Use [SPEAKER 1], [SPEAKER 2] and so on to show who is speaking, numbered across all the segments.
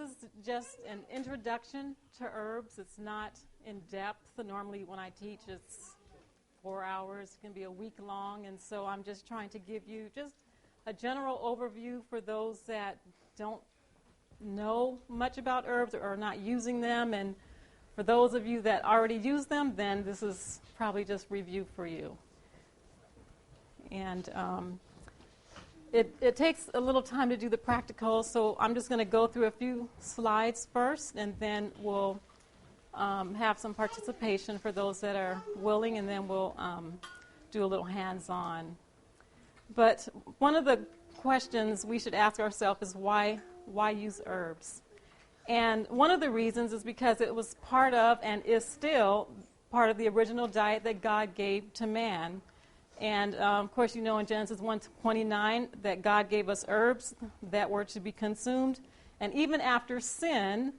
[SPEAKER 1] is just an introduction to herbs. It's not in depth. Normally when I teach, it's 4 hours. It can be a week long. And so I'm just trying to give you just a general overview for those that don't know much about herbs or are not using them. And for those of you that already use them, then this is probably just review for you. And it takes a little time to do the practical, so I'm just going to go through a few slides first, and then we'll have some participation for those that are willing, and then we'll do a little hands-on. But one of the questions we should ask ourselves is why use herbs? And one of the reasons is because it was part of and is still part of the original diet that God gave to man. And, of course, you know in Genesis 1:29 that God gave us herbs that were to be consumed. And even after sin,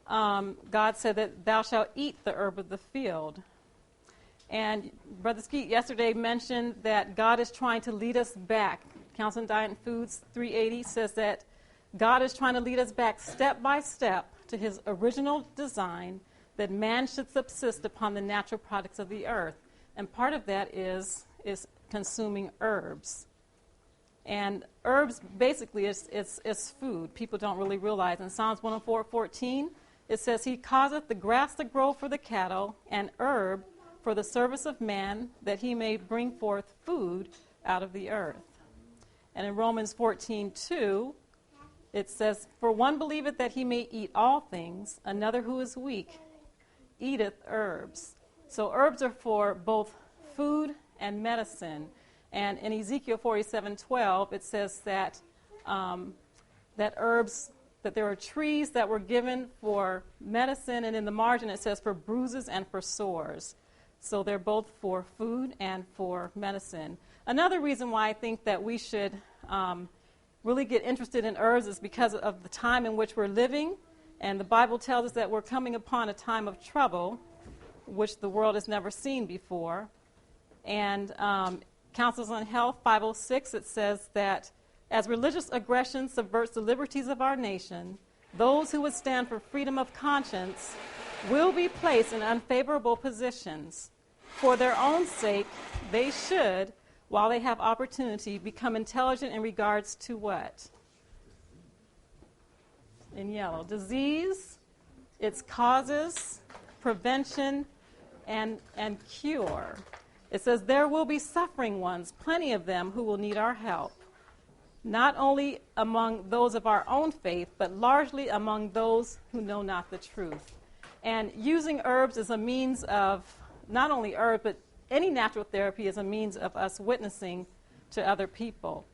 [SPEAKER 1] God said that thou shalt eat the herb of the field. And Brother Skeete yesterday mentioned that God is trying to lead us back. Counsel on Diet and Foods 380 says that God is trying to lead us back step by step to his original design that man should subsist upon the natural products of the earth. And part of that is consuming herbs. And herbs basically is food. People don't really realize. In Psalms 104:14, it says, he causeth the grass to grow for the cattle, and herb for the service of man, that he may bring forth food out of the earth. And in Romans 14:2, it says, for one believeth that he may eat all things, another who is weak eateth herbs. So herbs are for both food and medicine. And in Ezekiel 47:12, it says that herbs, that there are trees that were given for medicine, and in the margin it says for bruises and for sores. So they're both for food and for medicine. Another reason why I think that we should really get interested in herbs is because of the time in which we're living. And the Bible tells us that we're coming upon a time of trouble, which the world has never seen before. And Counsels on Health 506, it says that as religious aggression subverts the liberties of our nation, those who would stand for freedom of conscience will be placed in unfavorable positions. For their own sake, they should, while they have opportunity, become intelligent in regards to what? In yellow. Disease, its causes, prevention, and cure. It says, there will be suffering ones, plenty of them, who will need our help, not only among those of our own faith, but largely among those who know not the truth. And using herbs is a means of, not only herbs, but any natural therapy is a means of us witnessing to other people.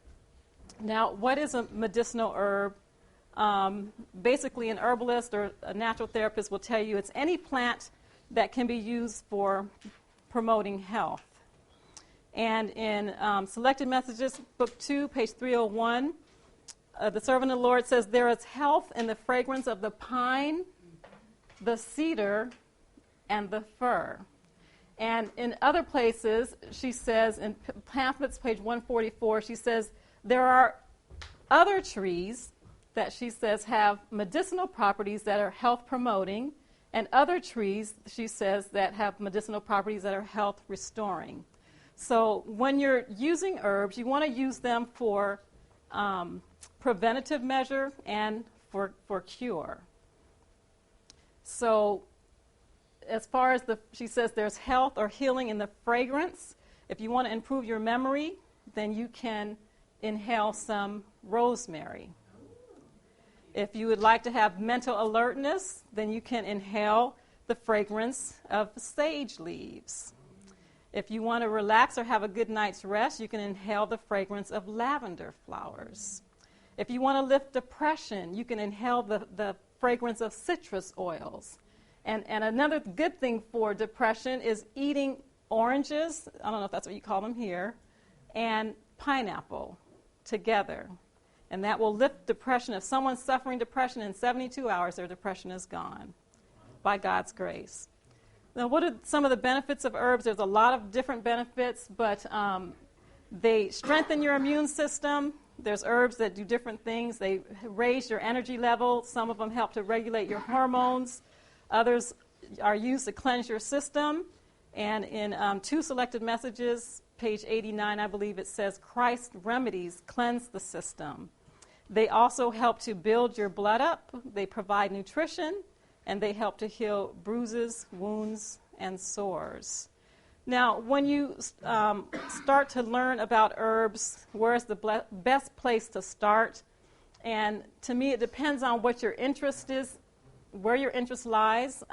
[SPEAKER 1] Now, what is a medicinal herb? Basically, an herbalist or a natural therapist will tell you it's any plant that can be used for promoting health. And in Selected Messages, Book 2, page 301, the servant of the Lord says, there is health in the fragrance of the pine, the cedar, and the fir. And in other places, she says, in pamphlets, page 144, she says, there are other trees that she says have medicinal properties that are health promoting, and other trees, she says, that have medicinal properties that are health restoring. So when you're using herbs, you want to use them for preventative measure and for cure. So as far as she says there's health or healing in the fragrance. If you want to improve your memory, then you can inhale some rosemary. If you would like to have mental alertness, then you can inhale the fragrance of sage leaves. If you want to relax or have a good night's rest, you can inhale the fragrance of lavender flowers. If you want to lift depression, you can inhale the fragrance of citrus oils. And another good thing for depression is eating oranges, I don't know if that's what you call them here, and pineapple together. And that will lift depression. If someone's suffering depression, in 72 hours, their depression is gone by God's grace. Now, what are some of the benefits of herbs? There's a lot of different benefits, but they strengthen your immune system. There's herbs that do different things. They raise your energy level. Some of them help to regulate your hormones. Others are used to cleanse your system. And in 2 selected messages, page 89, I believe it says, Christ remedies cleanse the system. They also help to build your blood up. They provide nutrition, and they help to heal bruises, wounds, and sores. Now, when you start to learn about herbs, where's the best place to start? And to me, it depends on what your interest is, where your interest lies.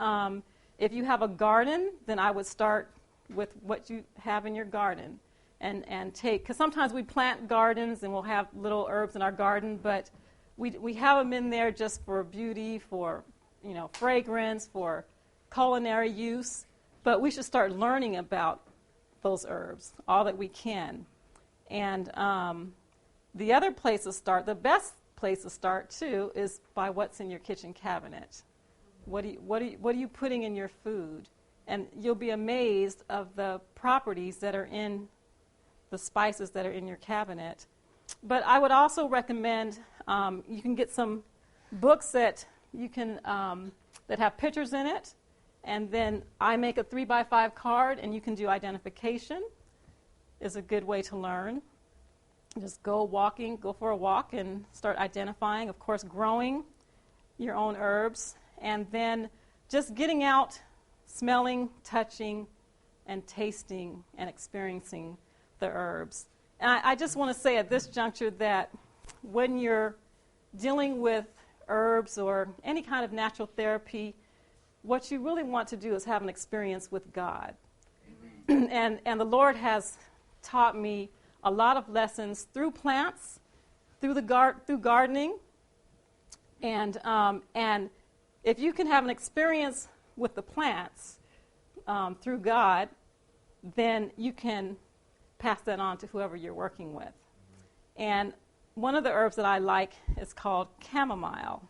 [SPEAKER 1] If you have a garden, then I would start with what you have in your garden and take, because sometimes we plant gardens and we'll have little herbs in our garden, but we have them in there just for beauty, for fragrance, for culinary use. But we should start learning about those herbs, all that we can. And the other place to start, the best place to start too, is by what's in your kitchen cabinet. What are you putting in your food? And you'll be amazed of the properties that are in the spices that are in your cabinet. But I would also recommend you can get some books that you can that have pictures in it. And then I make a 3x5 card, and you can do identification. Is a good way to learn. Just go for a walk, and start identifying. Of course, growing your own herbs, and then just getting out, smelling, touching, and tasting and experiencing the herbs. And I just want to say at this juncture that when you're dealing with herbs or any kind of natural therapy, what you really want to do is have an experience with God. and the Lord has taught me a lot of lessons through plants, through gardening, and if you can have an experience with the plants through God, then you can pass that on to whoever you're working with. And one of the herbs that I like is called chamomile.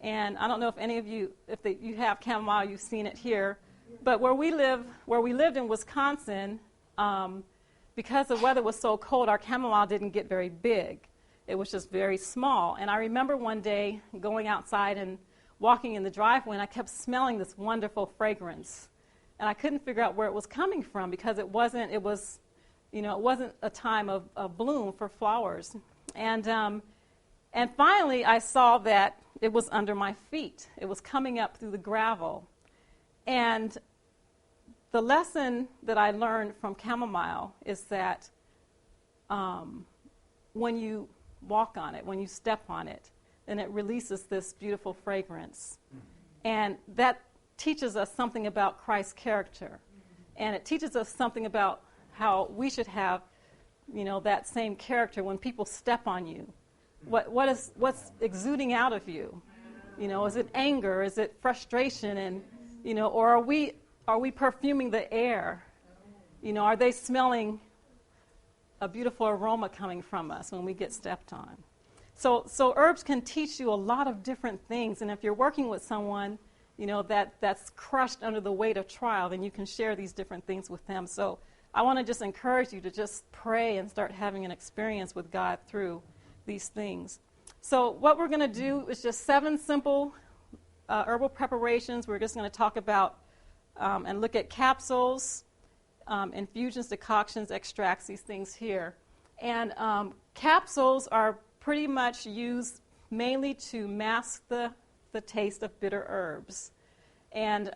[SPEAKER 1] And I don't know if any of you, you have chamomile, you've seen it here. But where we lived in Wisconsin, because the weather was so cold, our chamomile didn't get very big. It was just very small. And I remember one day going outside and walking in the driveway, and I kept smelling this wonderful fragrance. And I couldn't figure out where it was coming from, because it wasn't a time of bloom for flowers. And finally, I saw that it was under my feet. It was coming up through the gravel. And the lesson that I learned from chamomile is that when you walk on it, when you step on it, then it releases this beautiful fragrance. And that teaches us something about Christ's character. And it teaches us something about how we should have, that same character when people step on you. What's exuding out of you? Is it anger? Is it frustration? And or are we perfuming the air? Are they smelling a beautiful aroma coming from us when we get stepped on? So herbs can teach you a lot of different things. And if you're working with someone, that's crushed under the weight of trial, then you can share these different things with them. So I want to just encourage you to just pray and start having an experience with God through these things. So what we're going to do is just 7 simple herbal preparations. We're just going to talk about and look at capsules, infusions, decoctions, extracts, these things here. And capsules are pretty much used mainly to mask the taste of bitter herbs. And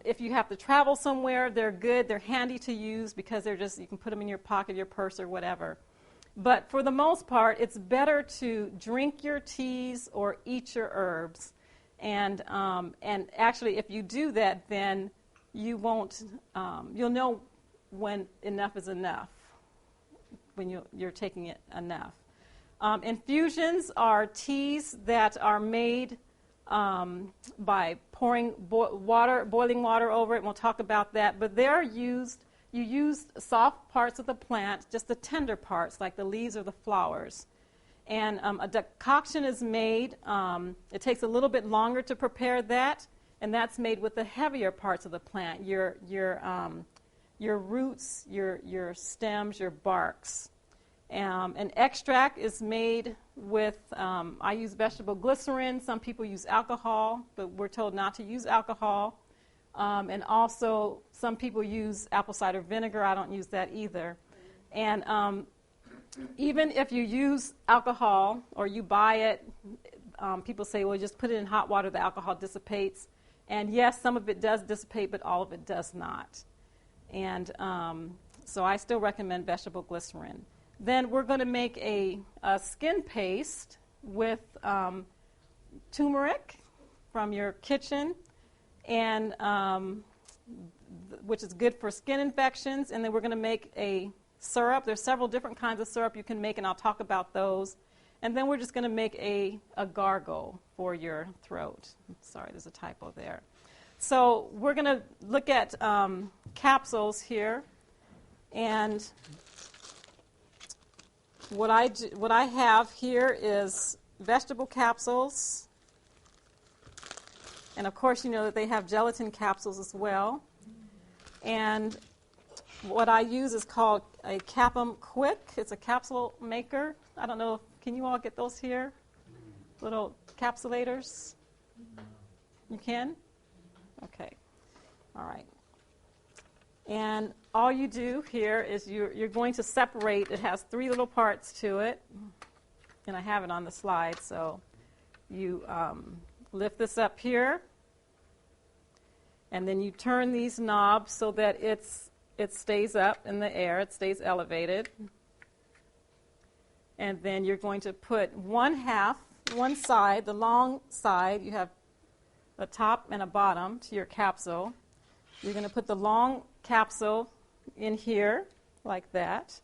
[SPEAKER 1] if you have to travel somewhere, they're good. They're handy to use because you can put them in your pocket, your purse, or whatever. But for the most part, it's better to drink your teas or eat your herbs. And actually, if you do that, then you won't. You'll know when enough is enough. When you're taking it enough. Infusions are teas that are made by pouring boiling water over it. And we'll talk about that. But you use soft parts of the plant, just the tender parts, like the leaves or the flowers. And a decoction is made. It takes a little bit longer to prepare that, and that's made with the heavier parts of the plant, your roots, your stems, your barks. An extract is made with, I use vegetable glycerin. Some people use alcohol, but we're told not to use alcohol. And also, some people use apple cider vinegar. I don't use that either. And even if you use alcohol or you buy it, people say, well, just put it in hot water, the alcohol dissipates. And yes, some of it does dissipate, but all of it does not. And so I still recommend vegetable glycerin. Then we're going to make a skin paste with turmeric from your kitchen, and which is good for skin infections. And then we're going to make a syrup. There's several different kinds of syrup you can make, and I'll talk about those. And then we're just going to make a gargle for your throat. Sorry, there's a typo there. So we're going to look at capsules here. And what I have here is vegetable capsules. And of course, you know that they have gelatin capsules as well. And what I use is called a Cap'em Quick. It's a capsule maker. I don't know, can you all get those here? Little capsulators? You can? Okay. All right. And all you do here is you're going to separate. It has 3 little parts to it. And I have it on the slide. So you lift this up here. And then you turn these knobs so that it stays up in the air. It stays elevated. And then you're going to put one side, the long side, you have a top and a bottom to your capsule. You're going to put the long capsule in here like that.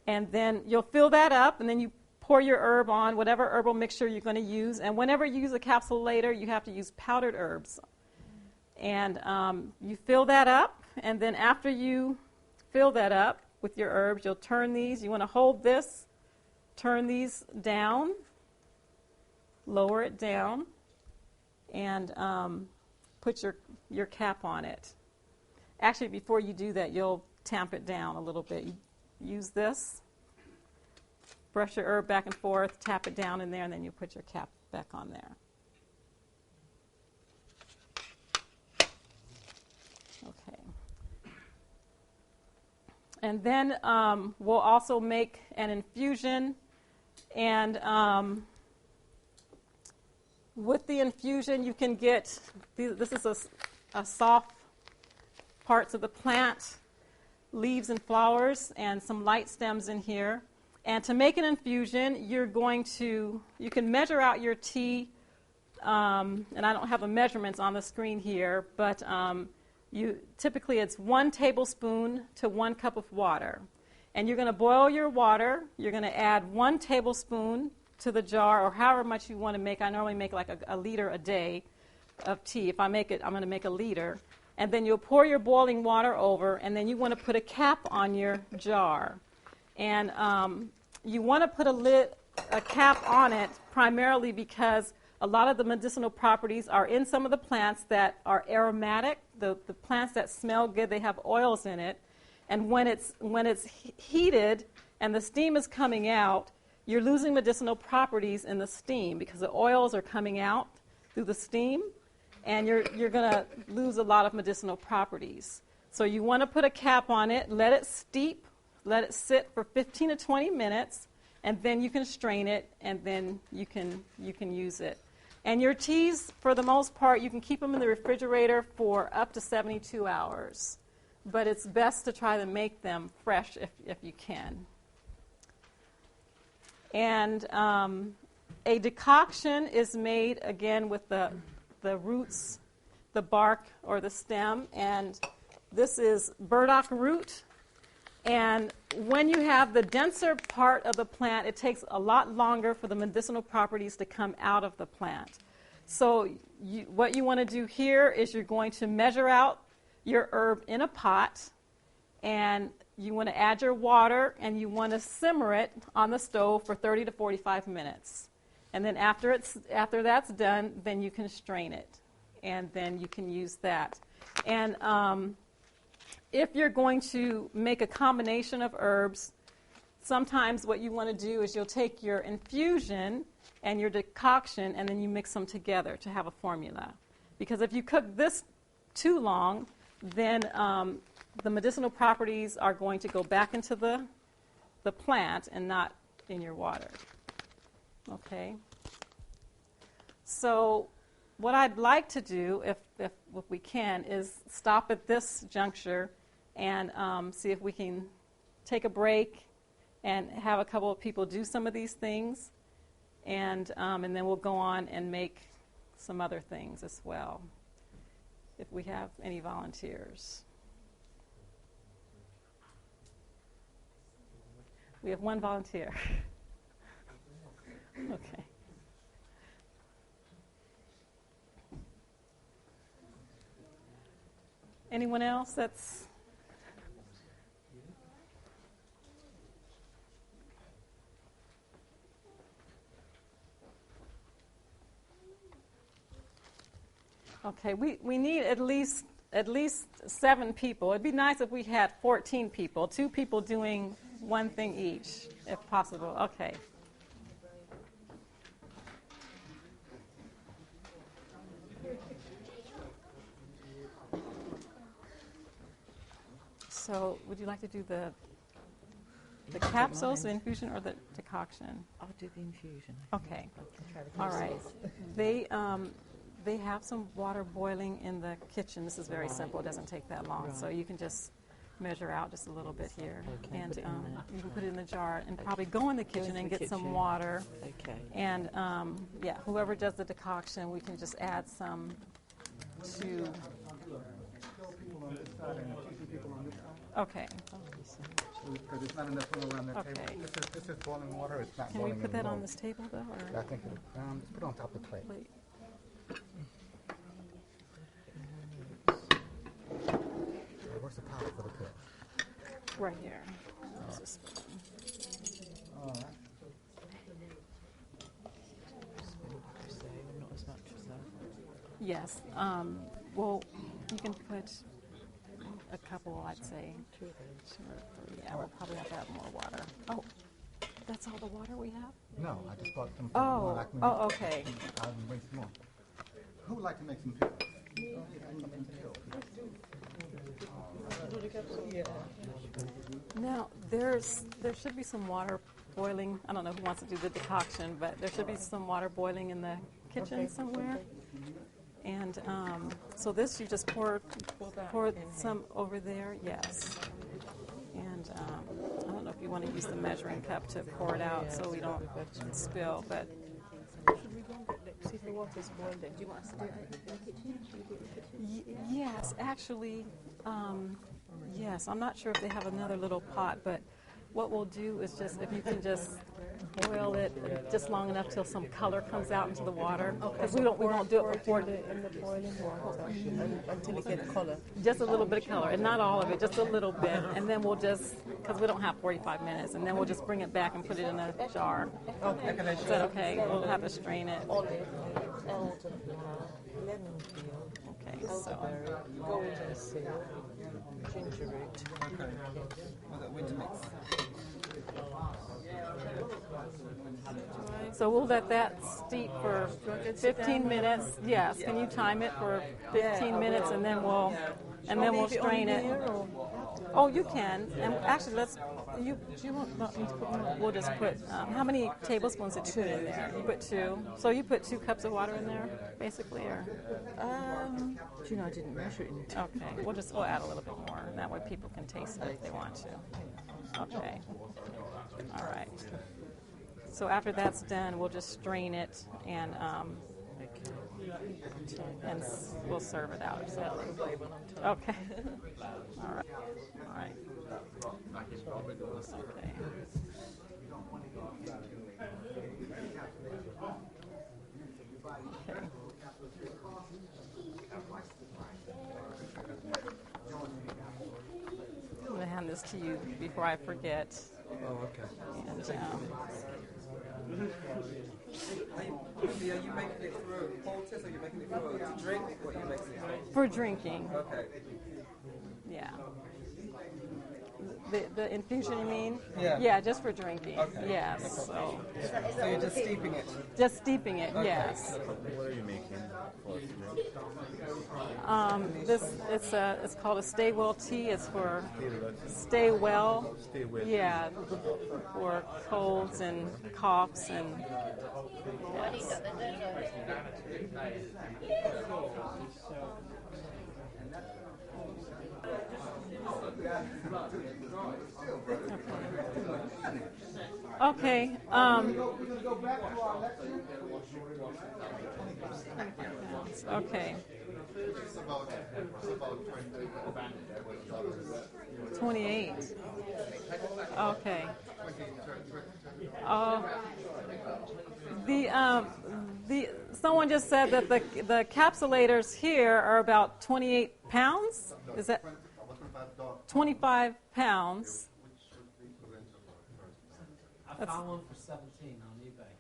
[SPEAKER 1] And then you'll fill that up, and then you pour your herb on, whatever herbal mixture you're going to use. And whenever you use a capsule later, you have to use powdered herbs. And you fill that up, and then after you fill that up with your herbs, you'll turn these. You want to hold this, turn these down, lower it down, and put your cap on it. Actually, before you do that, you'll tamp it down a little bit. You use this, brush your herb back and forth, tap it down in there, and then you put your cap back on there. Okay. And then we'll also make an infusion. And with the infusion, you can get, this is a soft parts of the plant, leaves and flowers, and some light stems in here. And to make an infusion, you can measure out your tea, and I don't have the measurements on the screen here, but typically it's 1 tablespoon to 1 cup of water. And you're going to boil your water. You're going to add 1 tablespoon to the jar, or however much you want to make. I normally make like a liter a day of tea. If I make it, I'm going to make a liter. And then you'll pour your boiling water over, and then you want to put a cap on your jar. And you want to put a cap on it primarily because a lot of the medicinal properties are in some of the plants that are aromatic. The plants that smell good, they have oils in it. And when it's heated and the steam is coming out, you're losing medicinal properties in the steam because the oils are coming out through the steam, and you're going to lose a lot of medicinal properties. So you want to put a cap on it, let it steep, let it sit for 15 to 20 minutes, and then you can strain it, and then you can use it. And your teas, for the most part, you can keep them in the refrigerator for up to 72 hours. But it's best to try to make them fresh if you can. And a decoction is made, again, with the roots, the bark or the stem. And this is burdock root. And when you have the denser part of the plant, it takes a lot longer for the medicinal properties to come out of the plant. So what you want to do here is you're going to measure out your herb in a pot, and you want to add your water, and you want to simmer it on the stove for 30 to 45 minutes. And then after that's done, then you can strain it, and then you can use that. And if you're going to make a combination of herbs, sometimes what you want to do is you'll take your infusion and your decoction and then you mix them together to have a formula. Because if you cook this too long, then the medicinal properties are going to go back into the plant and not in your water. Okay? So what I'd like to do, if we can, is stop at this juncture and see if we can take a break and have a couple of people do some of these things, and then we'll go on and make some other things as well, if we have any volunteers. We have one volunteer. Okay. Anyone else that's... Okay, we need at least 7 people. It'd be nice if we had 14 people, 2 people doing one thing each, if possible. Okay. So, would you like to do the capsules, the infusion, or the decoction?
[SPEAKER 2] I'll do the infusion.
[SPEAKER 1] Okay. All right. They have some water boiling in the kitchen. This is very simple. It doesn't take that long. So you can just measure out just a little bit here.
[SPEAKER 2] Okay,
[SPEAKER 1] And
[SPEAKER 2] you
[SPEAKER 1] can put it in the jar and probably go in the kitchen and get some water.
[SPEAKER 2] Okay.
[SPEAKER 1] And, whoever does the decoction, we can just add some to... Okay.
[SPEAKER 3] Because it's not enough room around that table.
[SPEAKER 1] Okay.
[SPEAKER 3] This is boiling water. It's not
[SPEAKER 1] Can we
[SPEAKER 3] boiling
[SPEAKER 1] put that
[SPEAKER 3] anymore.
[SPEAKER 1] on this table, though? Or?
[SPEAKER 3] I think let's put it on top of the plate.
[SPEAKER 1] Wait.
[SPEAKER 3] Where's the powder for the cook?
[SPEAKER 1] Right here. There's a spoon.
[SPEAKER 3] All right.
[SPEAKER 2] Not as much as that.
[SPEAKER 1] Yes. Well, you can put a couple, I'd say.
[SPEAKER 2] 2 of those.
[SPEAKER 1] 2 or 3. Yeah, we'll probably have to have more water. Oh, that's all the water we have?
[SPEAKER 3] No, I just bought some.
[SPEAKER 1] Okay.
[SPEAKER 3] I'll bring some more. Who would like to make some pickles?
[SPEAKER 1] Now, there should be some water boiling. I don't know who wants to do the decoction, but there should be some water boiling in the kitchen somewhere. And so this, you just pour some over there, yes. And I don't know if you want to use the measuring cup to pour it out so we don't spill, but...
[SPEAKER 2] Should we go and see if the water's boiling? Do you want us to do it in the kitchen?
[SPEAKER 1] Yes, actually, yes. I'm not sure if they have another little pot, but what we'll do is just, if you can just boil it just long enough till some color comes out into the water. Because we won't do it before
[SPEAKER 2] in the boiling water until it gets color.
[SPEAKER 1] Just a little bit of color, and not all of it, just a little bit. And then we'll just, because we don't have 45 minutes, and then we'll just bring it back and put it in a jar.
[SPEAKER 2] Okay.
[SPEAKER 1] Is that okay? We'll have to strain it.
[SPEAKER 2] Olive, elderflower, lemon peel,
[SPEAKER 1] Okay, so.
[SPEAKER 2] elderberry, golden seal, ginger root.
[SPEAKER 3] Okay. Was it winter mix?
[SPEAKER 1] So we'll let that steep for 15 minutes. Yes, can you time it for 15 minutes, and then we'll strain it. Oh, you can. And actually, do you want me to put more? We'll just put, how many tablespoons did you put in there? You put 2. So you put 2 cups of water in there, basically, or?
[SPEAKER 2] Do you know, I didn't measure it.
[SPEAKER 1] Okay, we'll add a little bit more. That way people can taste it if they want to. Okay. All right. So after that's done, we'll just strain it and we'll serve it out. So. Okay. All right. All right. Okay. Okay. I'm going to hand this to you before I forget.
[SPEAKER 3] Oh, okay.
[SPEAKER 1] And,
[SPEAKER 4] Are you making it for a poultice, or are you making it for to drink? What are you making it
[SPEAKER 1] for drinking.
[SPEAKER 4] for? Okay.
[SPEAKER 1] Yeah. The infusion, you mean?
[SPEAKER 4] Yeah.
[SPEAKER 1] Yeah, just for drinking.
[SPEAKER 4] Okay.
[SPEAKER 1] Yes. So
[SPEAKER 4] So you're just steeping it.
[SPEAKER 1] just steeping it. Yes.
[SPEAKER 5] What are you making for
[SPEAKER 1] It's called a Stay Well tea. It's for stay well.
[SPEAKER 5] Stay well.
[SPEAKER 1] Yeah, for colds and coughs and yes. Okay. Okay.
[SPEAKER 3] It's about
[SPEAKER 1] 28. Okay. Uh, the someone just said that the capsulators here are about 28 pounds. Is that 25 pounds?
[SPEAKER 6] I found one for 17 on eBay.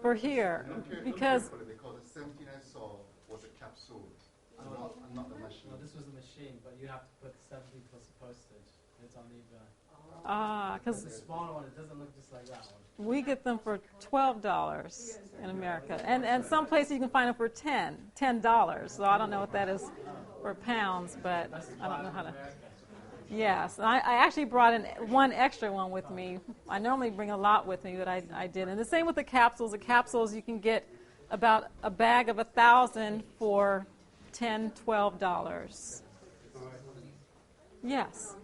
[SPEAKER 1] For here, because
[SPEAKER 3] the 17 I saw was a capsule, not the machine.
[SPEAKER 6] No, this was the machine, but you have to put 70 plus postage. It's on eBay.
[SPEAKER 1] because
[SPEAKER 6] The smaller one, it doesn't look just like that one.
[SPEAKER 1] we get them for $12 in America, and some places you can find them for $10. So I don't know what that is for pounds, but I don't know how to. Yes, I actually brought in one extra one with me. I normally bring a lot with me, but I did. And the same with the capsules. The capsules you can get about a bag of 1,000 for $10, $12. Yes.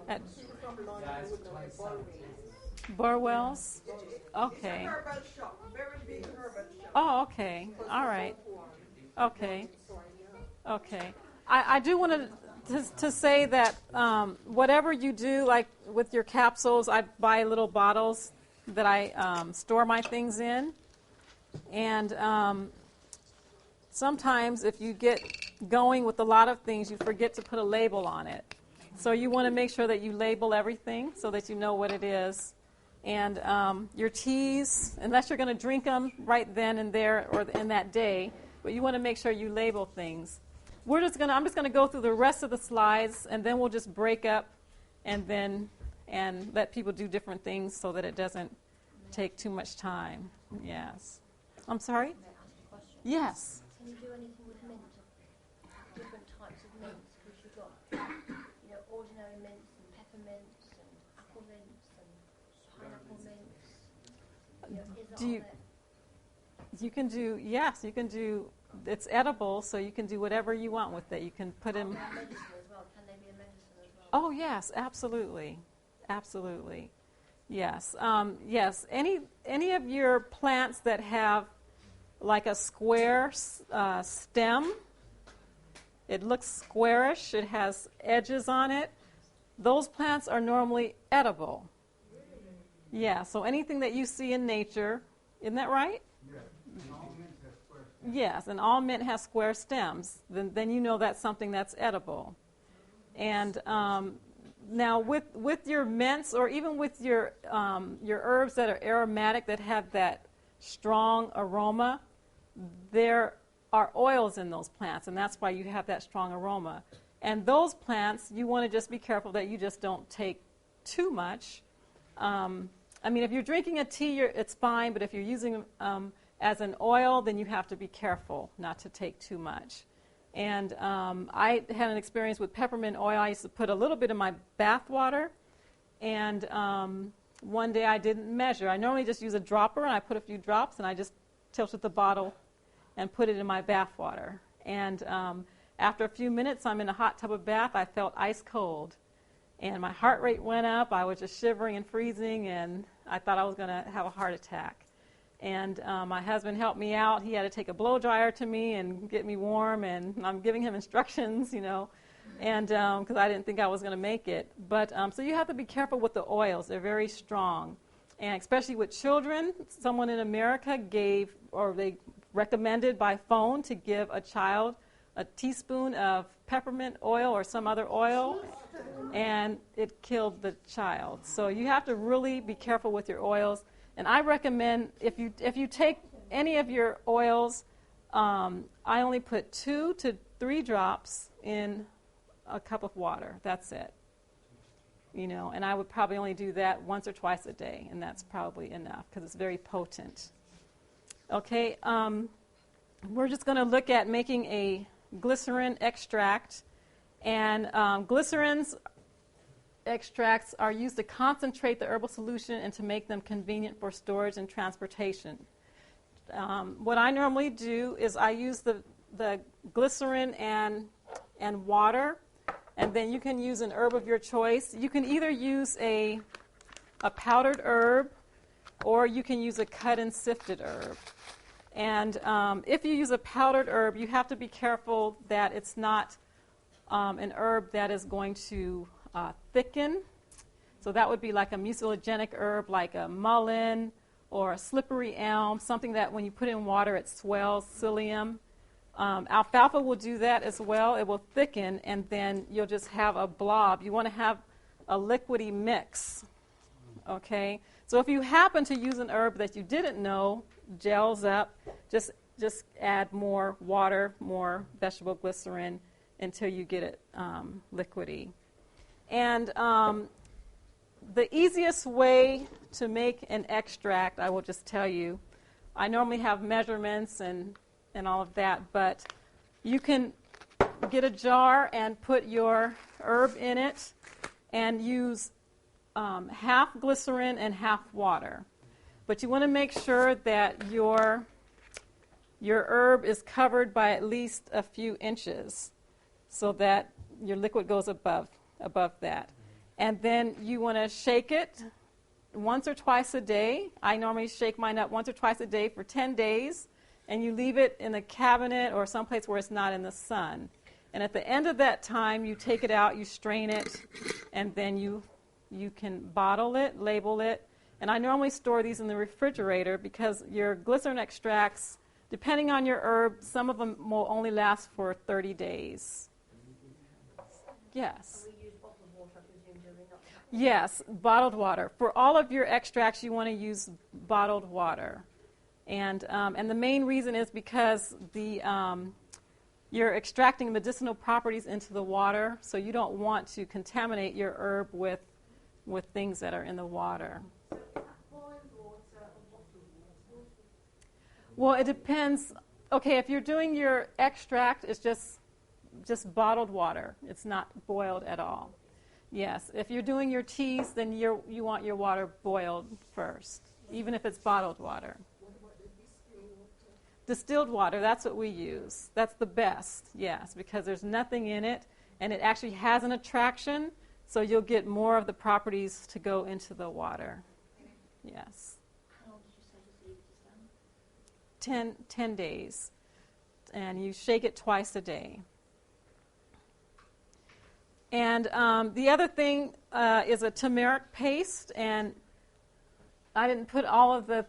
[SPEAKER 1] At Burwell's? Okay. Oh, okay. All right. Okay. Okay. I do want to say that whatever you do, like with your capsules, I buy little bottles that I store my things in. And sometimes if you get going with a lot of things, you forget to put a label on it. So you want to make sure that you label everything so that you know what it is. And your teas, unless you're going to drink them right then and there or in that day, but you want to make sure you label things. I'm just going to go through the rest of the slides, and then we'll just break up and let people do different things so that it doesn't take too much time. Yes. I'm sorry?
[SPEAKER 7] May I ask a question?
[SPEAKER 1] Yes.
[SPEAKER 7] Can you do anything with mint? Different types of mints, because you've got, ordinary mints and peppermints and apple mints and pineapple mints. Is that
[SPEAKER 1] Do you-
[SPEAKER 7] on there?
[SPEAKER 1] You can do, it's edible, so you can do whatever you want with it. You can put in.
[SPEAKER 7] Medicine as well. Can they be a medicine as well?
[SPEAKER 1] Oh, yes, absolutely. Absolutely. Yes. Yes. Any of your plants that have like a square stem, it looks squarish, it has edges on it, those plants are normally edible. Yeah, so anything that you see in nature, isn't that right? Yes, and all mint has square stems. Then you know that's something that's edible. And now with your mints, or even with your herbs that are aromatic, that have that strong aroma, there are oils in those plants, and that's why you have that strong aroma. And those plants, you want to just be careful that you just don't take too much. If you're drinking a tea, it's fine, but if you're using as an oil, then you have to be careful not to take too much. And I had an experience with peppermint oil. I used to put a little bit in my bath water, and one day I didn't measure. I normally just use a dropper, and I put a few drops, and I just tilted the bottle and put it in my bath water. And after a few minutes, I'm in a hot tub of bath. I felt ice cold, and my heart rate went up. I was just shivering and freezing, and I thought I was going to have a heart attack. And my husband helped me out. He had to take a blow dryer to me and get me warm, and I'm giving him instructions, and because I didn't think I was going to make it. But so you have to be careful with the oils. They're very strong. And especially with children, someone in America they recommended by phone to give a child a teaspoon of peppermint oil or some other oil, and it killed the child. So you have to really be careful with your oils. And I recommend if you take any of your oils, I only put 2 to 3 drops in a cup of water. That's it. You know, and I would probably only do that once or twice a day, and that's probably enough because it's very potent. Okay, we're just going to look at making a glycerin extract, and glycerins extracts are used to concentrate the herbal solution and to make them convenient for storage and transportation. What I normally do is I use the glycerin and water, and then you can use an herb of your choice. You can either use a powdered herb, or you can use a cut and sifted herb. And if you use a powdered herb, you have to be careful that it's not an herb that is going to thicken. So that would be like a mucilagenic herb, like a mullein or a slippery elm, something that when you put in water it swells, psyllium. Alfalfa will do that as well. It will thicken, and then you'll just have a blob. You want to have a liquidy mix. Okay? So if you happen to use an herb that you didn't know gels up, just add more water, more vegetable glycerin until you get it liquidy. And the easiest way to make an extract, I will just tell you, I normally have measurements and all of that, but you can get a jar and put your herb in it and use half glycerin and half water. But you want to make sure that your herb is covered by at least a few inches so that your liquid goes above that. And then you want to shake it once or twice a day. I normally shake mine up once or twice a day for 10 days, and you leave it in a cabinet or someplace where it's not in the sun. And at the end of that time, you take it out, you strain it, and then you can bottle it, label it. And I normally store these in the refrigerator because your glycerin extracts, depending on your herb, some of them will only last for 30 days. Yes.
[SPEAKER 7] We use bottled water, I presume, do we not?
[SPEAKER 1] Yes, bottled water. For all of your extracts, you want to use bottled water. And the main reason is because you're extracting medicinal properties into the water, so you don't want to contaminate your herb with things that are in the water. Well, it depends. Okay, if you're doing your extract, it's just bottled water. It's not boiled at all. Yes, if you're doing your teas, then you want your water boiled first, even if it's bottled water. Distilled water, that's what we use. That's the best, yes, because there's nothing in it, and it actually has an attraction, so you'll get more of the properties to go into the water. Yes.
[SPEAKER 7] How long did you say to leave it to stand?
[SPEAKER 1] 10 days. And you shake it twice a day. And the other thing is a turmeric paste, and I didn't put all of the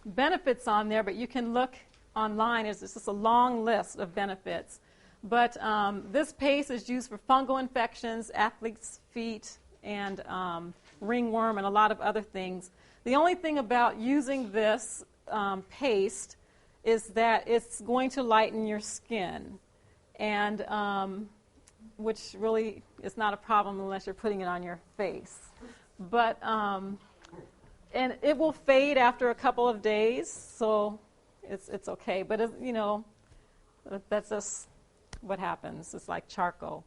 [SPEAKER 1] benefits on there, but you can look online. It's just a long list of benefits. But this paste is used for fungal infections, athlete's feet, and ringworm, and a lot of other things. The only thing about using this paste is that it's going to lighten your skin, and which really is not a problem unless you're putting it on your face. But and it will fade after a couple of days, so it's okay. But that's just what happens. It's like charcoal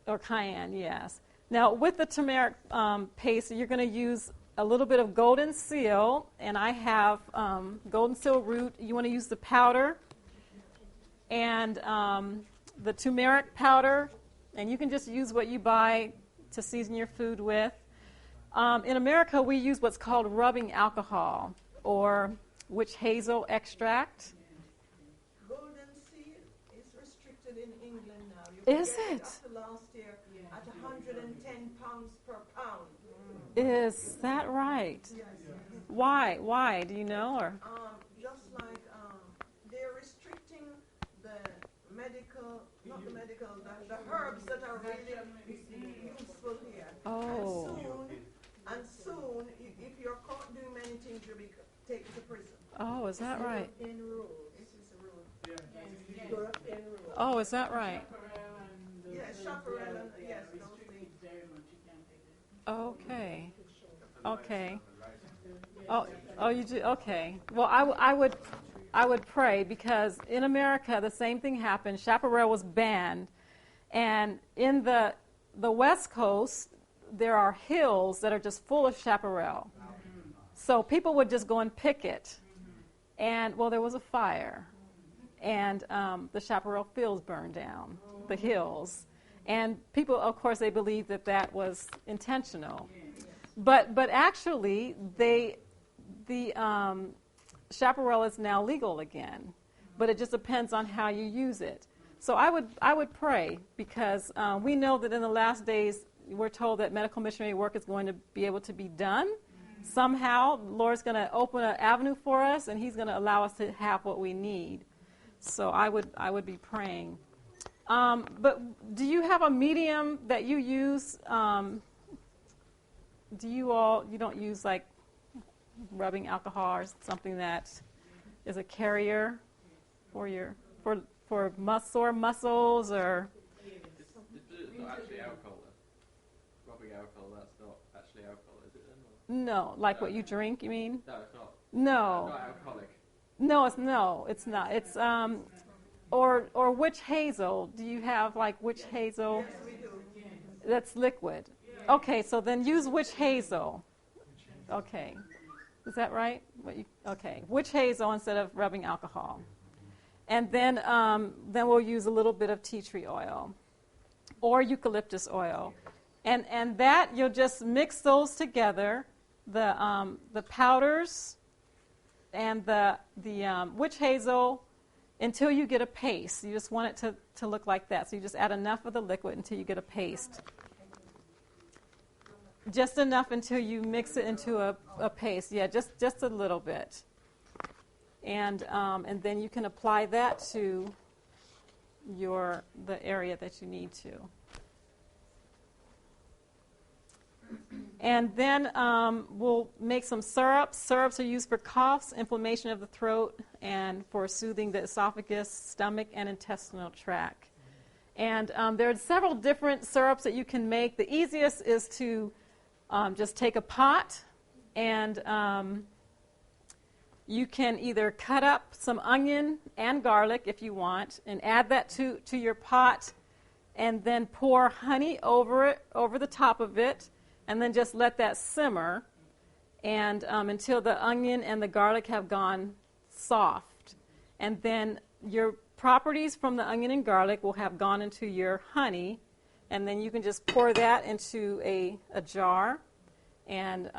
[SPEAKER 1] or cayenne, yes. Now with the turmeric paste, you're going to use a little bit of golden seal, and I have golden seal root. You want to use the powder and the turmeric powder, and you can just use what you buy to season your food with. In America, we use what's called rubbing alcohol or witch hazel extract.
[SPEAKER 8] Golden seal is restricted in England now. You
[SPEAKER 1] Is
[SPEAKER 8] can get
[SPEAKER 1] it?
[SPEAKER 8] Up to last year at 110 pounds per pound.
[SPEAKER 1] Is that right?
[SPEAKER 8] Yes.
[SPEAKER 1] Why? Why? Do you know? Or
[SPEAKER 8] Just like they're restricting the medical, not the medical, the herbs that are really useful here.
[SPEAKER 1] Oh.
[SPEAKER 8] And soon, if you're caught doing many things, you'll be taken to prison.
[SPEAKER 1] Oh, is that right?
[SPEAKER 8] In rules. This is a rule. European rule.
[SPEAKER 1] Oh, is that right?
[SPEAKER 8] Yes, chaparral, and yes, those things.
[SPEAKER 1] Okay. Okay. Oh, you do. Okay. Well, I would pray, because in America the same thing happened. Chaparral was banned, and in the West Coast there are hills that are just full of chaparral. So people would just go and pick it, and well, there was a fire, and the chaparral fields burned down, the hills, and people, of course, they believed that that was intentional, but actually the chaparral is now legal again, but it just depends on how you use it. So I would pray, because we know that in the last days we're told that medical missionary work is going to be able to be done. Somehow, the Lord's going to open an avenue for us, and He's going to allow us to have what we need. So I would be praying. But do you have a medium that you use? You don't use like rubbing alcohol or something that is a carrier for sore muscles, or?
[SPEAKER 9] It's not actually alcohol. Rubbing alcohol, that's not actually alcohol, is it then?
[SPEAKER 1] No, like what you drink, you mean?
[SPEAKER 9] No, it's not.
[SPEAKER 1] No.
[SPEAKER 9] It's not alcoholic.
[SPEAKER 1] No, it's not. It's or witch hazel. Do you have like witch hazel?
[SPEAKER 8] Yes, we do.
[SPEAKER 1] That's liquid. Okay, so then use witch hazel. Okay. Is that right? Okay. Witch hazel instead of rubbing alcohol. And then we'll use a little bit of tea tree oil or eucalyptus oil. And that, you'll just mix those together, the powders and the witch hazel, until you get a paste. You just want it to look like that. So you just add enough of the liquid until you get a paste. Just enough until you mix it into a paste. Yeah, just a little bit. And then you can apply that to the area that you need to. And then we'll make some syrups. Syrups are used for coughs, inflammation of the throat, and for soothing the esophagus, stomach, and intestinal tract. And there are several different syrups that you can make. The easiest is to just take a pot, and you can either cut up some onion and garlic if you want, and add that to your pot, and then pour honey over the top of it, and then just let that simmer and until the onion and the garlic have gone soft. And then your properties from the onion and garlic will have gone into your honey, and then you can just pour that into a jar, and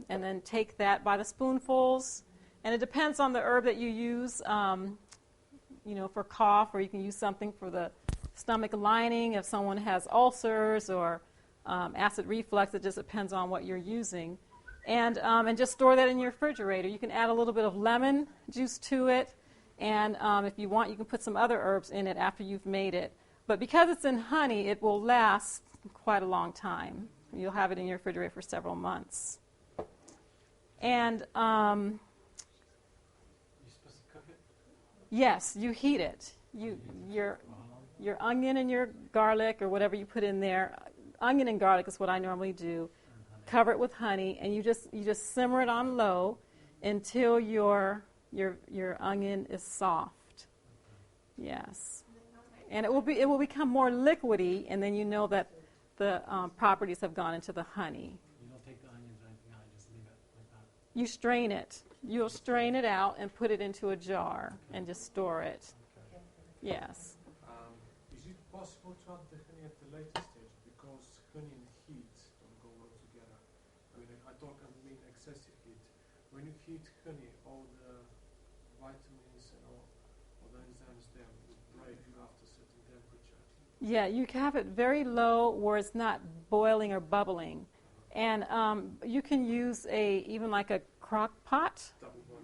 [SPEAKER 1] then take that by the spoonfuls. And it depends on the herb that you use, for cough, or you can use something for the stomach lining if someone has ulcers or acid reflux. It just depends on what you're using. And just store that in your refrigerator. You can add a little bit of lemon juice to it, and if you want, you can put some other herbs in it after you've made it. But because it's in honey, it will last quite a long time. You'll have it in your refrigerator for several months. And
[SPEAKER 6] You're supposed to cook it?
[SPEAKER 1] yes, you heat it. Your onion and your garlic, or whatever you put in there. Onion and garlic is what I normally do. Cover it with honey, and you just simmer it on low until your onion is soft. Yes, and it will become more liquidy, and then you know that the properties have gone into the honey.
[SPEAKER 6] You don't take the onions or anything out, you just leave it like that?
[SPEAKER 1] You strain it. You'll strain it out and put it into a jar and just store it.
[SPEAKER 6] Okay.
[SPEAKER 1] Yes.
[SPEAKER 10] Is it possible to add the honey at the later stage? Because honey and heat don't go well together. I mean, I mean excessive heat. When you heat honey, all the vitamins and all the enzymes there will break after a certain temperature.
[SPEAKER 1] Yeah, you can have it very low where it's not boiling or bubbling. And you can use even like a crock pot
[SPEAKER 10] Double boiler.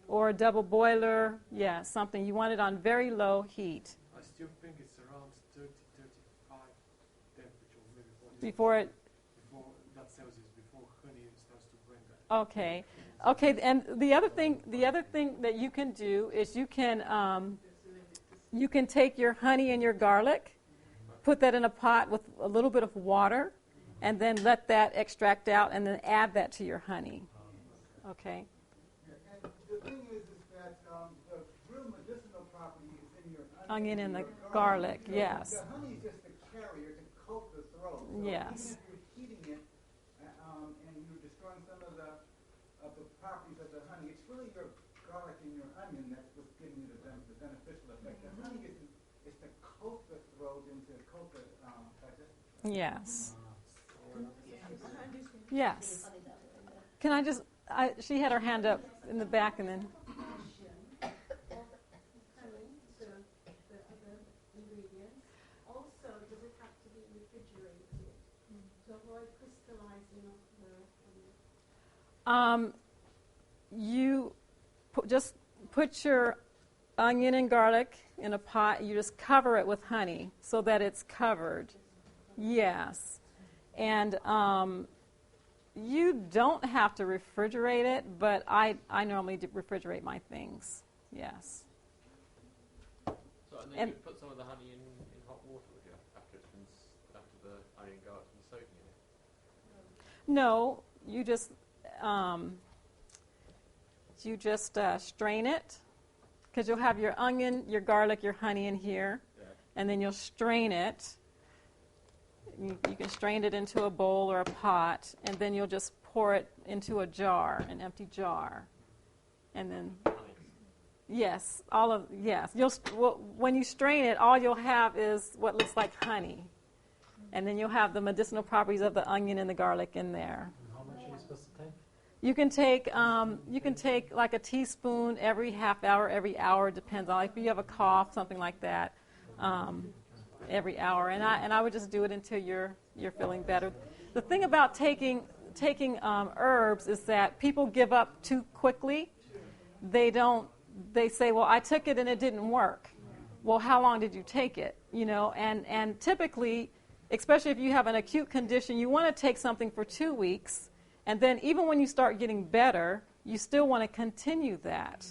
[SPEAKER 1] or a double boiler. Yeah, something. You want it on very low heat
[SPEAKER 10] I still think it's around 30, 35 temperature, maybe 40.
[SPEAKER 1] before
[SPEAKER 10] That Celsius, before honey starts to break that.
[SPEAKER 1] Okay. Okay, and the other thing that you can do is you can take your honey and your garlic, put that in a pot with a little bit of water, and then let that extract out, and then add that to your honey. Okay.
[SPEAKER 11] And the thing is that the real medicinal property is in your
[SPEAKER 1] Onion and the
[SPEAKER 11] your
[SPEAKER 1] garlic,
[SPEAKER 11] So
[SPEAKER 1] yes.
[SPEAKER 11] The honey is just a carrier to coat the throat. So
[SPEAKER 1] Yes.
[SPEAKER 11] even if you're heating it and you're destroying some of the properties of the honey, it's really your garlic and your onion that's what's giving you the beneficial effect. The honey is to coat the throat and to coat the digestive.
[SPEAKER 1] Yes. Yes. Can I just, she had her hand up in the back and then.
[SPEAKER 12] Also, does it have to be refrigerated to avoid crystallizing of the
[SPEAKER 1] You just put your onion and garlic in a pot. You just cover it with honey so that it's covered. Yes. And you don't have to refrigerate it, but I normally refrigerate my things. Yes.
[SPEAKER 9] So and then
[SPEAKER 1] And-
[SPEAKER 9] you put some of the honey in hot water with you after the onion and garlic's been soaking in it.
[SPEAKER 1] No, you just strain it, because you'll have your onion, your garlic, your honey in here, and then you'll strain it. You can strain it into a bowl or a pot, and then you'll just pour it into a jar, an empty jar, and then yes, when you strain it, all you'll have is what looks like honey, and then you'll have the medicinal properties of the onion and the garlic in there.
[SPEAKER 6] And how much are you supposed to take?
[SPEAKER 1] You can take like a teaspoon every half hour, every hour, depends on if you have a cough, something like that. Every hour, and I would just do it until you're feeling better. The thing about taking herbs is that people give up too quickly. They say, well, I took it and it didn't work. Well, how long did you take it? And typically, especially if you have an acute condition, you want to take something for 2 weeks, and then even when you start getting better, you still want to continue that.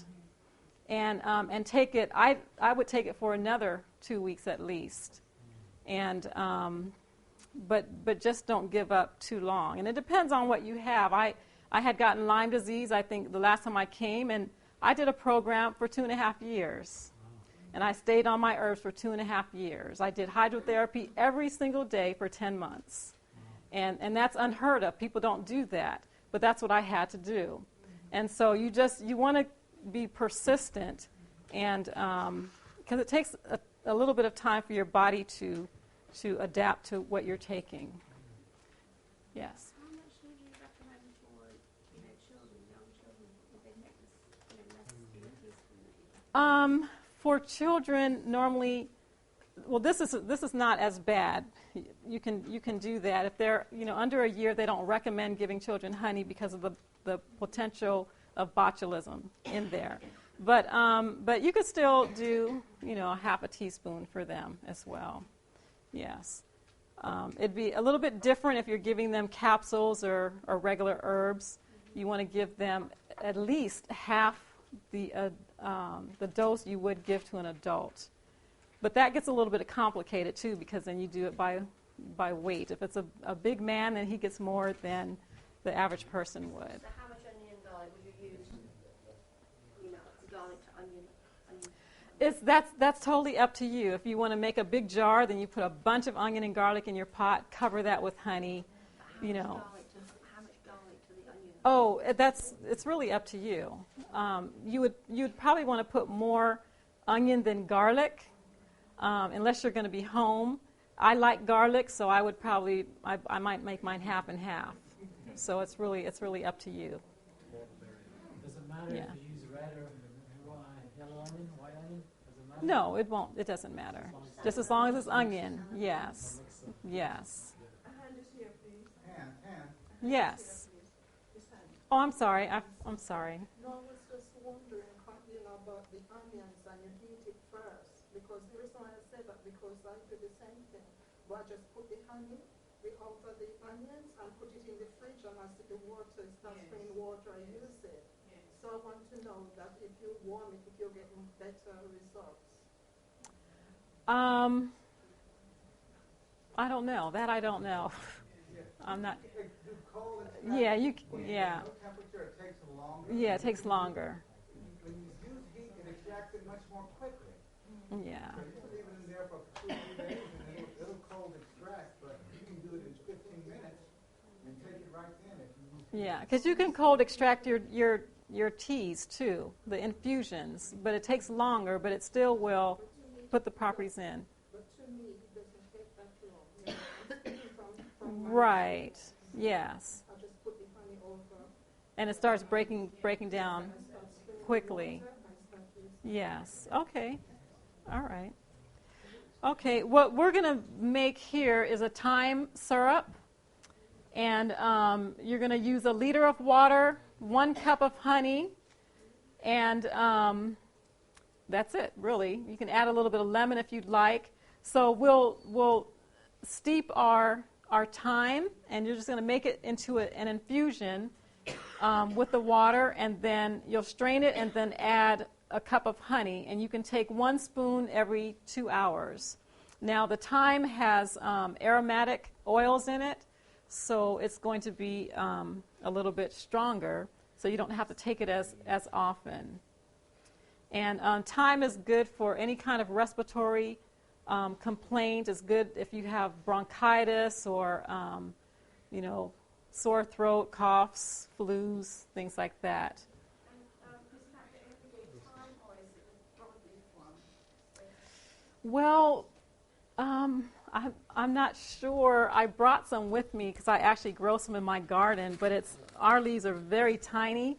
[SPEAKER 1] And take it. I would take it for another 2 weeks at least, and but just don't give up too long. And it depends on what you have. I had gotten Lyme disease, I think, the last time I came, and I did a program for 2.5 years, and I stayed on my herbs for 2.5 years. I did hydrotherapy every single day for 10 months, and that's unheard of. People don't do that, but that's what I had to do. And so you want to be persistent, and because it takes a little bit of time for your body to adapt to what you're taking. Yes.
[SPEAKER 12] How much do you recommend for children, young children, if they take this less than a teaspoon?
[SPEAKER 1] For children, normally, well, this is not as bad. You can do that if they're under a year. They don't recommend giving children honey because of the potential of botulism in there, but you could still do half a teaspoon for them as well. Yes, it'd be a little bit different if you're giving them capsules or regular herbs. You want to give them at least half the dose you would give to an adult, but that gets a little bit complicated too, because then you do it by weight. If it's a big man, then he gets more than the average person would.
[SPEAKER 7] So how much onion and garlic would you use? Garlic to onion.
[SPEAKER 1] That's totally up to you. If you want to make a big jar, then you put a bunch of onion and garlic in your pot, cover that with honey.
[SPEAKER 7] How much garlic to the onion?
[SPEAKER 1] Oh, it's really up to you. You'd probably want to put more onion than garlic, unless you're going to be home. I like garlic, so I would probably I might make mine half and half. So it's really up to you.
[SPEAKER 6] Does it matter if you use red or yellow onion, white onion? Does it matter?
[SPEAKER 1] No, it won't. It doesn't matter. Just as long as it's onion. Yes. Yes.
[SPEAKER 8] A hand is here, please.
[SPEAKER 11] Hand.
[SPEAKER 1] Yes.
[SPEAKER 8] This hand.
[SPEAKER 1] Oh, I'm sorry. I'm sorry.
[SPEAKER 13] No, I was just wondering, about the onions, and you heat it first. Because the reason why I said that, because I do the same thing. But I just put the honey over the onions and put it in the fridge, and as the water starts spraying water, I use it. So I want to know that if you warm it, if you're getting better results.
[SPEAKER 1] I don't know. That I don't know. I'm not.
[SPEAKER 11] Do cold extract?
[SPEAKER 1] Yeah,
[SPEAKER 11] No temperature, it takes longer.
[SPEAKER 1] Yeah, it takes longer.
[SPEAKER 11] When you use heat, it extracts it much more quickly.
[SPEAKER 1] Yeah.
[SPEAKER 11] So you can leave it in there for 2 or 3 days, and it'll cold extract, but you can do it in 15 minutes and take it right then if you use.
[SPEAKER 1] Yeah, because you can cold extract your teas too, the infusions, but it takes longer, but it still will put the properties in.
[SPEAKER 13] But to me, it doesn't take that long. You know, I'm speaking from my
[SPEAKER 1] Right. Yes.
[SPEAKER 13] I just put the honey over.
[SPEAKER 1] And it starts breaking down quickly. Yes. Okay. All right. Okay. What we're going to make here is a thyme syrup, and you're going to use 1 liter of water, 1 cup of honey, and that's it. Really, you can add a little bit of lemon if you'd like. So we'll steep our thyme, and you're just going to make it into an infusion with the water, and then you'll strain it and then add a cup of honey, and you can take 1 spoon every 2 hours. Now the thyme has aromatic oils in it, so it's going to be a little bit stronger, so you don't have to take it as often. And thyme is good for any kind of respiratory complaint. It's good if you have bronchitis or sore throat, coughs, flus, things like that. Well, I'm not sure. I brought some with me because I actually grow some in my garden, but our leaves are very tiny.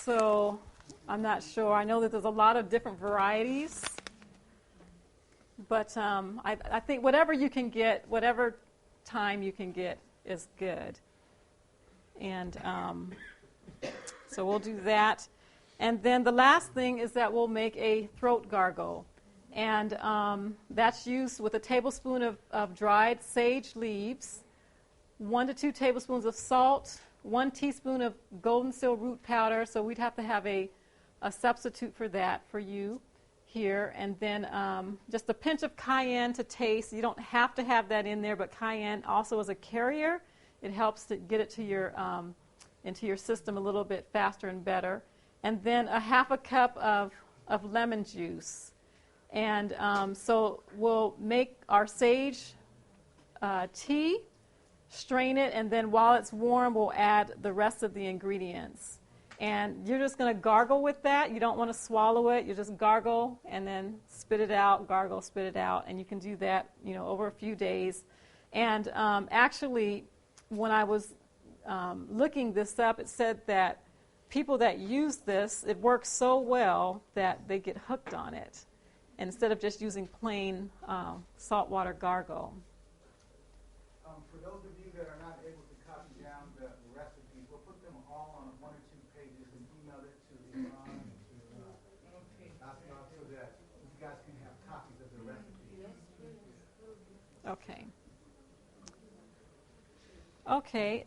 [SPEAKER 1] So I'm not sure. I know that there's a lot of different varieties, but I think whatever you can get, whatever thyme you can get is good. And so we'll do that. And then the last thing is that we'll make a throat gargle. And that's used with a tablespoon of dried sage leaves, 1 to 2 tablespoons of salt, 1 teaspoon of golden seal root powder. So we'd have to have a substitute for that for you here. And then just a pinch of cayenne to taste. You don't have to have that in there, but cayenne also is a carrier. It helps to get it to into your system a little bit faster and better. And then a 1/2 cup of lemon juice. And so we'll make our sage tea, strain it, and then while it's warm, we'll add the rest of the ingredients. And you're just going to gargle with that. You don't want to swallow it. You just gargle and then spit it out, gargle, spit it out. And you can do that, over a few days. And actually, when I was looking this up, it said that people that use this, it works so well that they get hooked on it, instead of just using plain saltwater gargle.
[SPEAKER 11] For those of you that are not able to copy down the recipes, we'll put them all on 1 or 2 pages and email it to Yvonne and to Asma so that you guys can have copies of the recipes.
[SPEAKER 1] Okay. Okay.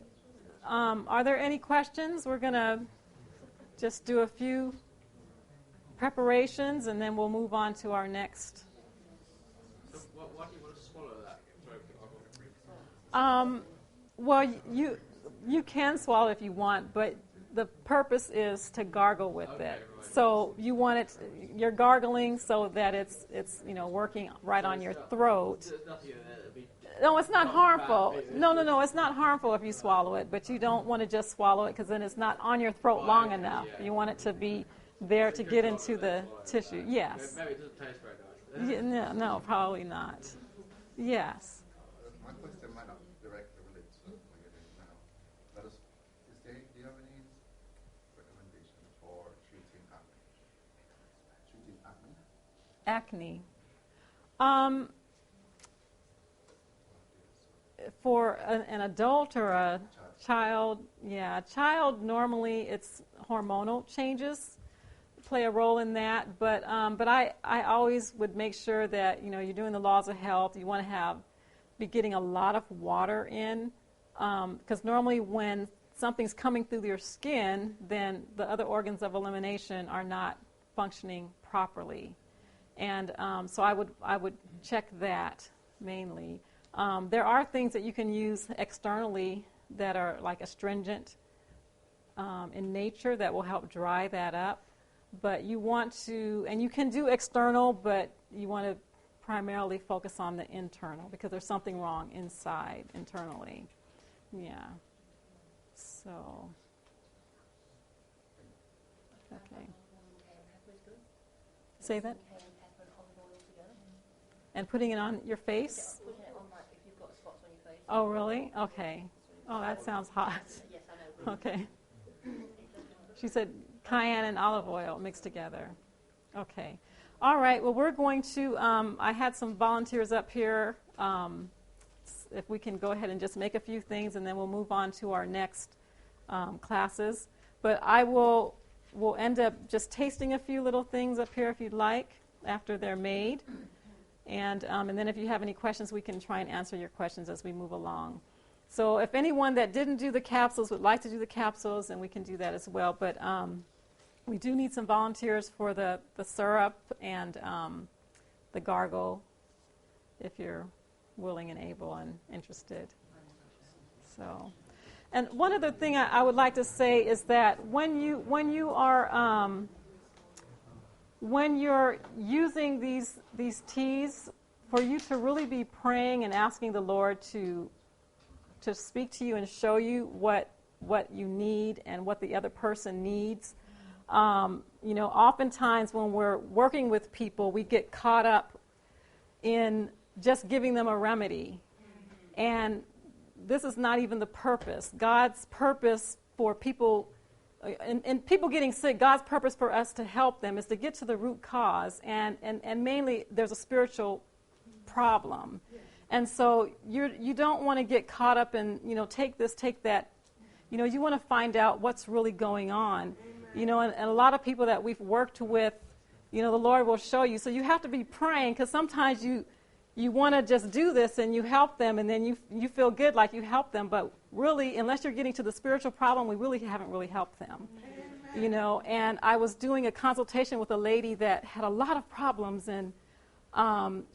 [SPEAKER 1] Are there any questions? We're going to just do a few preparations, and then we'll move on to our next.
[SPEAKER 9] So why do you want to swallow that throat gargle?
[SPEAKER 1] Well, you can swallow if you want, but the purpose is to gargle with it. Right. So you want it. You're gargling so that it's working right on your throat. No, it's not harmful. No, it's not harmful if you swallow it, but you don't want to just swallow it because then it's not on your throat long enough. You want it to be there to get into the tissue. Yes.
[SPEAKER 9] Maybe it doesn't taste very nice.
[SPEAKER 1] Yeah, no, probably not. Yes.
[SPEAKER 3] My question might not directly relate to what you're doing now, but do you have any recommendations for treating acne?
[SPEAKER 1] Acne. For an adult or a child, normally it's hormonal changes play a role in that. But I always would make sure that you're doing the laws of health. You want to be getting a lot of water in, because normally when something's coming through your skin, then the other organs of elimination are not functioning properly. And so I would check that mainly. There are things that you can use externally that are like astringent in nature that will help dry that up. But you want to, and you can do external, but you want to primarily focus on the internal because there's something wrong inside, internally. Yeah. So, okay. Say that? And putting it on your face?
[SPEAKER 7] Yeah, putting it on like if you've got spots on your face.
[SPEAKER 1] Oh, really? Okay. Oh, that sounds hot.
[SPEAKER 7] Yes, I know.
[SPEAKER 1] Okay. She said cayenne and olive oil mixed together. Okay. All right. Well, we're going to, I had some volunteers up here. If we can go ahead and just make a few things, and then we'll move on to our next classes. But we'll end up just tasting a few little things up here if you'd like after they're made. And then if you have any questions, we can try and answer your questions as we move along. So if anyone that didn't do the capsules would like to do the capsules, then we can do that as well. But we do need some volunteers for the syrup and the gargle if you're willing and able and interested. So, and one other thing I would like to say is that when you're using these teas, for you to really be praying and asking the Lord to speak to you and show you what you need and what the other person needs. Oftentimes when we're working with people, we get caught up in just giving them a remedy. And this is not even the purpose. God's purpose for people, and people getting sick, God's purpose for us to help them is to get to the root cause. And mainly there's a spiritual problem. And so you don't want to get caught up in, take this, take that. You want to find out what's really going on. And a lot of people that we've worked with, the Lord will show you. So you have to be praying, because sometimes you want to just do this and you help them, and then you feel good like you helped them. But really, unless you're getting to the spiritual problem, we really haven't really helped them. And I was doing a consultation with a lady that had a lot of problems, and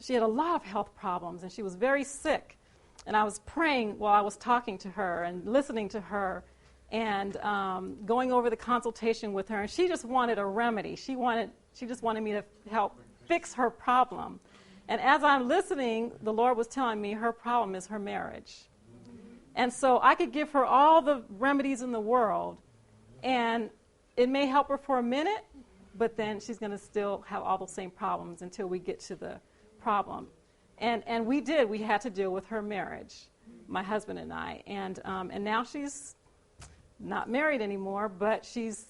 [SPEAKER 1] she had a lot of health problems, and she was very sick. And I was praying while I was talking to her and listening to her and going over the consultation with her. And she just wanted a remedy. She just wanted me to help fix her problem. And as I'm listening, the Lord was telling me her problem is her marriage. And so I could give her all the remedies in the world, and it may help her for a minute, but then she's going to still have all those same problems until we get to the problem. And we had to deal with her marriage, my husband and I. And now she's not married anymore, but she's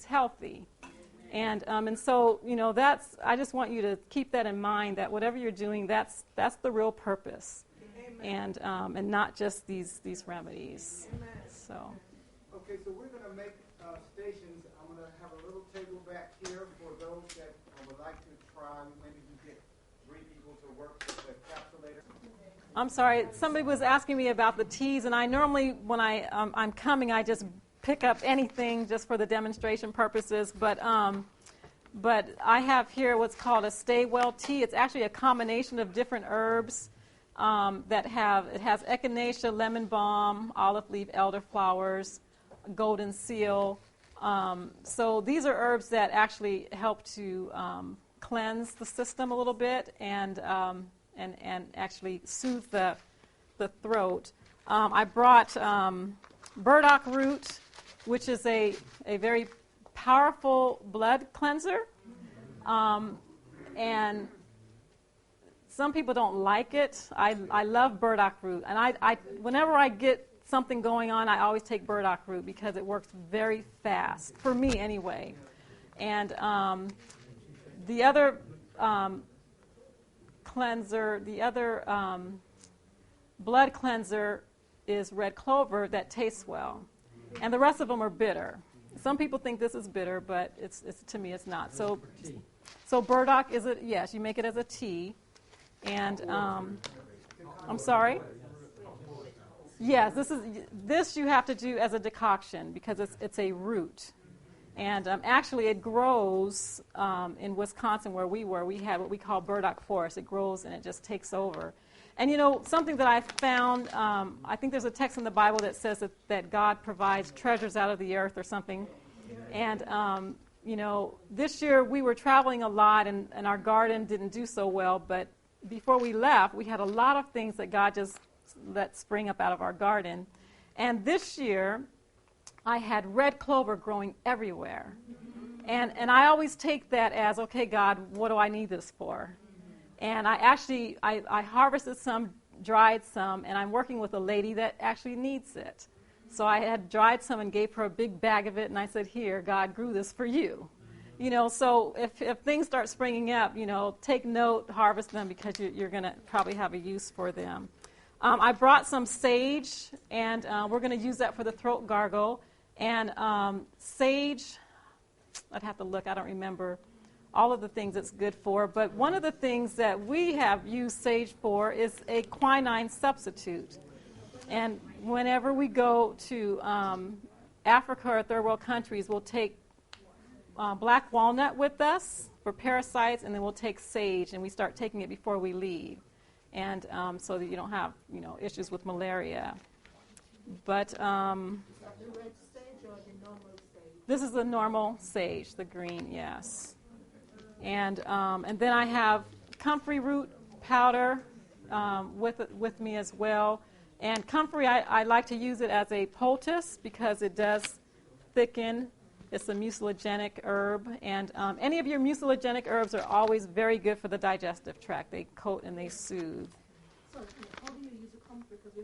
[SPEAKER 1] healthy. And so, I just want you to keep that in mind, that whatever you're doing, that's the real purpose. And not just these remedies.
[SPEAKER 11] Amen.
[SPEAKER 1] So.
[SPEAKER 11] Okay, so we're going to make stations. I'm going to have a little table back here for those that would like to try. Maybe you get 3 people to work with the capsulator.
[SPEAKER 1] I'm sorry, somebody was asking me about the teas, and I normally, when I'm coming, I just pick up anything just for the demonstration purposes. But I have here what's called a Stay Well tea. It's actually a combination of different herbs it has echinacea, lemon balm, olive leaf, elderflowers, golden seal. So these are herbs that actually help to cleanse the system a little bit and actually soothe the throat. I brought burdock root, which is a very powerful blood cleanser. And some people don't like it. I love burdock root. And I whenever I get something going on, I always take burdock root because it works very fast, for me anyway. And the other blood cleanser is red clover that tastes well. And the rest of them are bitter. Some people think this is bitter, but it's to me it's not. So burdock is yes, you make it as a tea. And I'm sorry? Yes, this you have to do as a decoction because it's a root. And actually, it grows in Wisconsin where we were. We had what we call burdock forest. It grows and it just takes over. And, you know, something that I found, I think there's a text in the Bible that says that God provides treasures out of the earth or something. And, you know, this year we were traveling a lot and our garden didn't do so well. But before we left, we had a lot of things that God just let spring up out of our garden. And this year, I had red clover growing everywhere. And I always take that as, okay, God, what do I need this for? And I actually, I harvested some, dried some, and I'm working with a lady that actually needs it. So I had dried some and gave her a big bag of it, and I said, here, God grew this for you. You know, so if things start springing up, you know, take note, harvest them, because you're going to probably have a use for them. I brought some sage, and we're going to use that for the throat gargle. And sage, I'd have to look, I don't remember all of the things it's good for, but one of the things that we have used sage for is a quinine substitute. And whenever we go to Africa or third world countries, we'll take black walnut with us for parasites, and then we'll take sage, and we start taking it before we leave, and so that you don't have, you know, issues with malaria. But
[SPEAKER 13] The red sage or the normal sage?
[SPEAKER 1] this is the normal sage, the green, yes. And then I have comfrey root powder with me as well. And comfrey, I like to use it as a poultice because it does thicken. It's a mucilagenic herb. And any of your mucilagenic herbs are always very good for the digestive tract. They coat and they soothe.
[SPEAKER 2] So how do you use a comfrey? Because we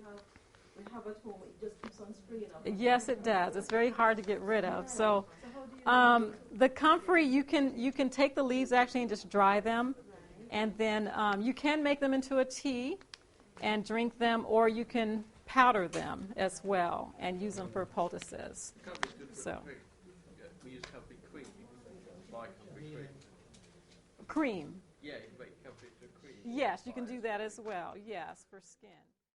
[SPEAKER 2] have at home, it just keeps on spraying up.
[SPEAKER 1] Yes, it does. It's very hard to get rid of. So the comfrey, you can take the leaves actually and just dry them. And then you can make them into a tea and drink them, or you can powder them as well and use them for poultices. So.
[SPEAKER 9] We use comfrey cream. You can buy comfrey cream.
[SPEAKER 1] Cream.
[SPEAKER 9] Yeah, you can make comfrey into a cream.
[SPEAKER 1] Yes, you can do that as well. Yes, for skin.